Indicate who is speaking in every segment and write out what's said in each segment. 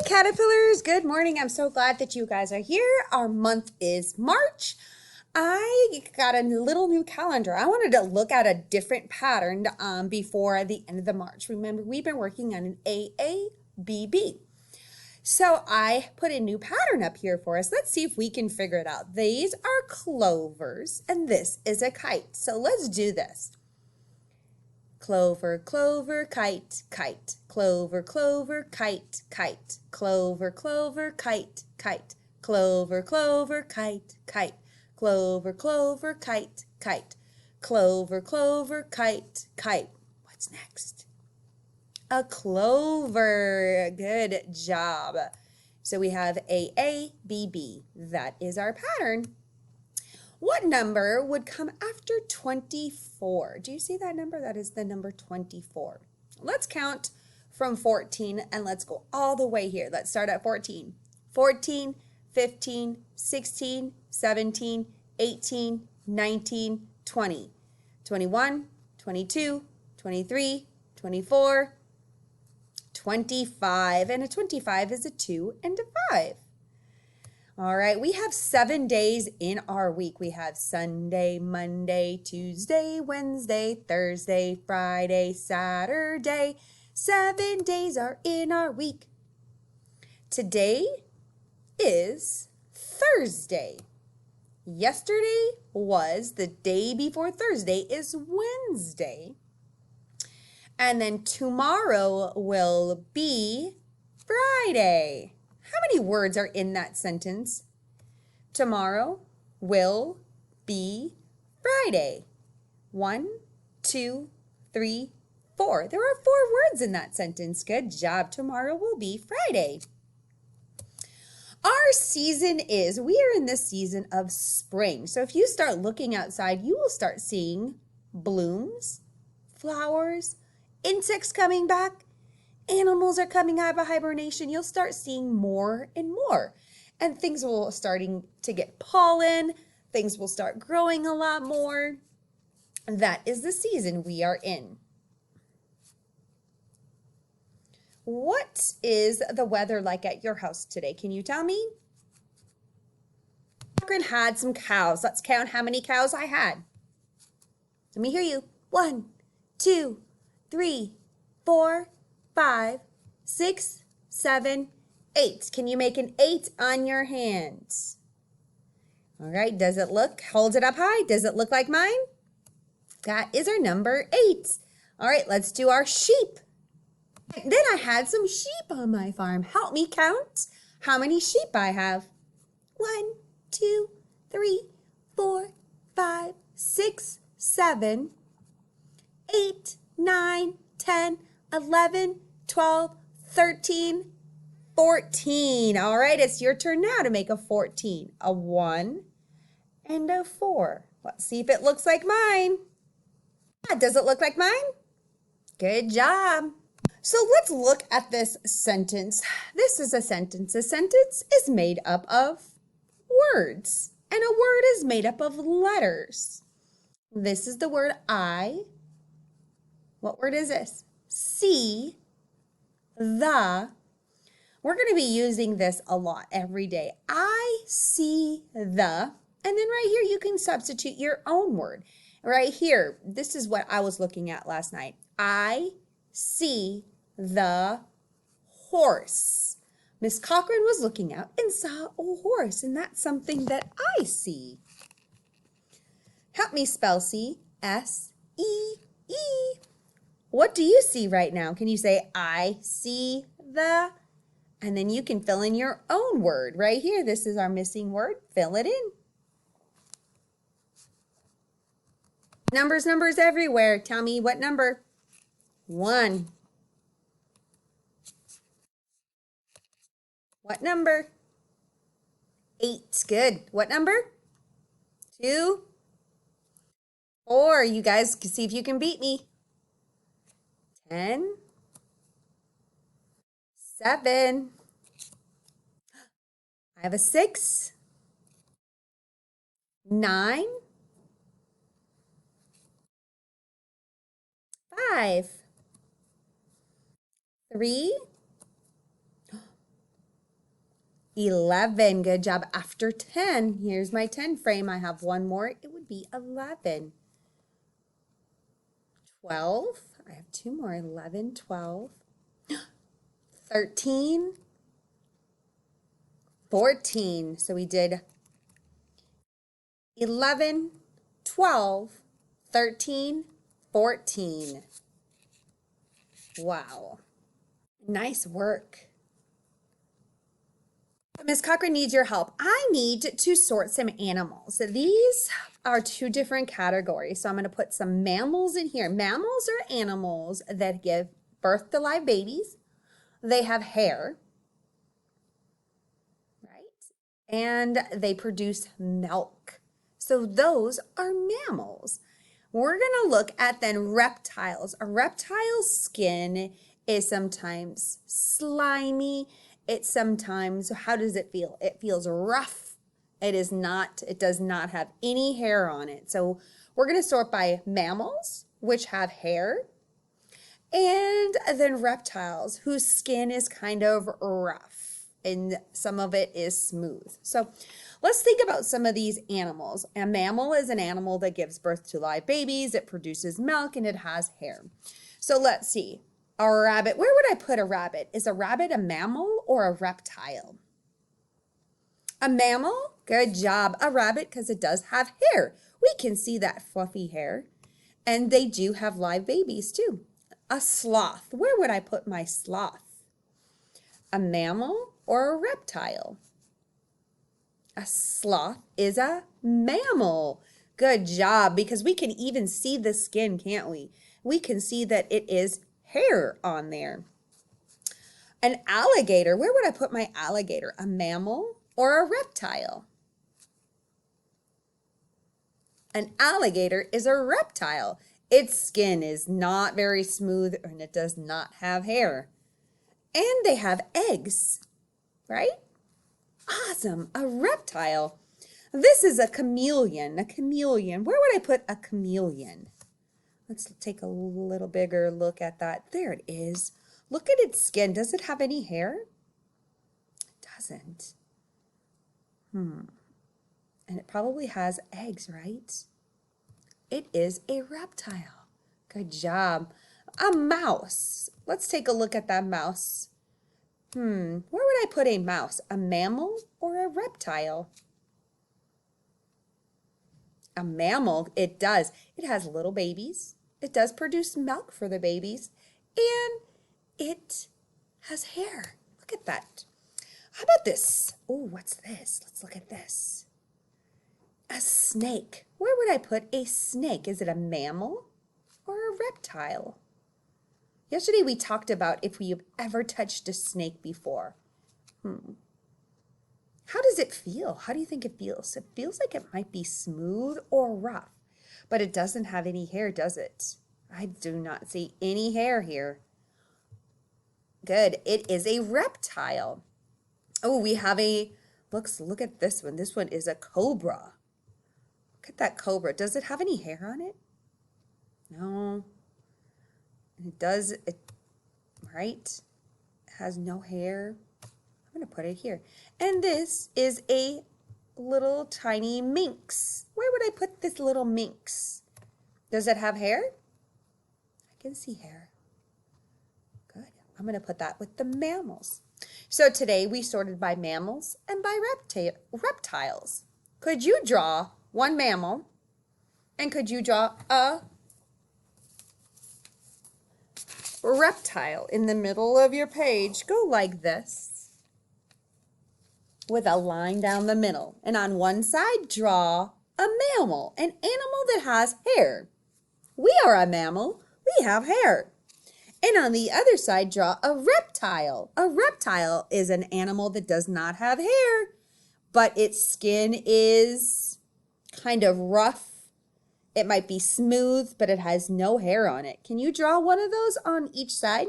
Speaker 1: Caterpillars, good morning. I'm so glad that you guys are here. Our month is March. I got a little new calendar. I wanted to look at a different pattern before the end of the March. Remember, we've been working on an AABB. So I put a new pattern up here for us. Let's see if we can figure it out. These are clovers and this is a kite. So let's do this. Clover, clover, kite, kite. Clover, clover, kite, kite. Clover, clover, kite, kite. Clover, clover, kite, kite. Clover, clover, kite, kite. Clover, clover, kite, kite. What's next? A clover. Good job. So we have AABB. That is our pattern. What number would come after 24? Do you see that number? That is the number 24. Let's count from 14 and let's go all the way here. Let's start at 14. 14, 15, 16, 17, 18, 19, 20, 21, 22, 23, 24, 25. And a 25 is a 2 and a 5. All right, we have 7 days in our week. We have Sunday, Monday, Tuesday, Wednesday, Thursday, Friday, Saturday. 7 days are in our week. Today is Thursday. Yesterday was the day before Thursday is Wednesday. And then tomorrow will be Friday. How many words are in that sentence? Tomorrow will be Friday. 1, 2, 3, 4. There are 4 words in that sentence. Good job. Tomorrow will be Friday. Our season is, we are in the season of spring. So if you start looking outside, you will start seeing blooms, flowers, insects coming back. Animals are coming out of hibernation. You'll start seeing more and more. And things will starting to get pollen. Things will start growing a lot more. That is the season we are in. What is the weather like at your house today? Can you tell me? Cochran had some cows. Let's count how many cows I had. Let me hear you. 1, 2, 3, 4, 5, 6, 7, 8. Can you make an 8 on your hands? All right, does it look, hold it up high. Does it look like mine? That is our number 8. All right, let's do our sheep. Then I had some sheep on my farm. Help me count how many sheep I have. 1, 2, 3, 4, 5, 6, 7, 8, 9, 10, 11, 12, 13, 14. All right, it's your turn now to make a 14. A 1 and a 4. Let's see if it looks like mine. Does it look like mine? Good job. So let's look at this sentence. This is a sentence. A sentence is made up of words, and a word is made up of letters. This is the word I. What word is this? See, the. We're going to be using this a lot every day. I see the, and then right here you can substitute your own word. Right here, this is what I was looking at last night. I see the horse. Miss Cochran was looking out and saw a horse, and that's something that I see. Help me spell see. S-E-E. What do you see right now? Can you say, I see the, and then you can fill in your own word right here. This is our missing word. Fill it in. Numbers, numbers everywhere. Tell me what number. 1. What number? 8. Good. What number? 2. 4. You guys can see if you can beat me. 10. 7. I have a 6. 9. 5. 3. 11. Good job. After 10, here's my 10 frame. I have one more. It would be 11. 12. I have two more. 11, 12. 13. 14. So we did 11, 12, 13, 14. Wow. Nice work. Ms. Cochran needs your help. I need to sort some animals. So these are two different categories. So I'm going to put some mammals in here. Mammals are animals that give birth to live babies. They have hair, right? And they produce milk. So those are mammals. We're going to look at then reptiles. A reptile's skin is sometimes slimy. It's sometimes, how does it feel? It feels rough. It does not have any hair on it. So we're going to sort by mammals, which have hair, and then reptiles, whose skin is kind of rough, and some of it is smooth. So let's think about some of these animals. A mammal is an animal that gives birth to live babies. It produces milk, and it has hair. So let's see. A rabbit. Where would I put a rabbit? Is a rabbit a mammal or a reptile? A mammal? Good job. A rabbit, because it does have hair. We can see that fluffy hair. And they do have live babies too. A sloth. Where would I put my sloth? A mammal or a reptile? A sloth is a mammal. Good job, because we can even see the skin, can't we? We can see that it is hair on there. An alligator, where would I put my alligator? A mammal or a reptile? An alligator is a reptile. Its skin is not very smooth and it does not have hair. And they have eggs, right? Awesome, a reptile. This is a chameleon. A chameleon, where would I put a chameleon? Let's take a little bigger look at that. There it is. Look at its skin. Does it have any hair? It doesn't. And it probably has eggs, right? It is a reptile. Good job. A mouse. Let's take a look at that mouse. Where would I put a mouse? A mammal or a reptile? A mammal, it does. It has little babies. It does produce milk for the babies. And it has hair. Look at that. How about this? Oh, what's this? Let's look at this. A snake. Where would I put a snake? Is it a mammal or a reptile? Yesterday we talked about if we've ever touched a snake before. How does it feel? How do you think it feels? It feels like it might be smooth or rough, but it doesn't have any hair, does it? I do not see any hair here. Good. It is a reptile. Oh, we have look at this one. This one is a cobra. Look at that cobra. Does it have any hair on it? No. It does, right? It has no hair. I'm going to put it here. And this is a little tiny minx. Where would I put this little minx? Does it have hair? I can see hair. Good. I'm going to put that with the mammals. So today we sorted by mammals and by reptiles. Could you draw one mammal? And could you draw a reptile in the middle of your page? Go like this, with a line down the middle. And on one side, draw a mammal, an animal that has hair. We are a mammal. We have hair. And on the other side, draw a reptile. A reptile is an animal that does not have hair, but its skin is kind of rough. It might be smooth, but it has no hair on it. Can you draw one of those on each side?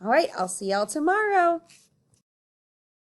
Speaker 1: All right, I'll see y'all tomorrow.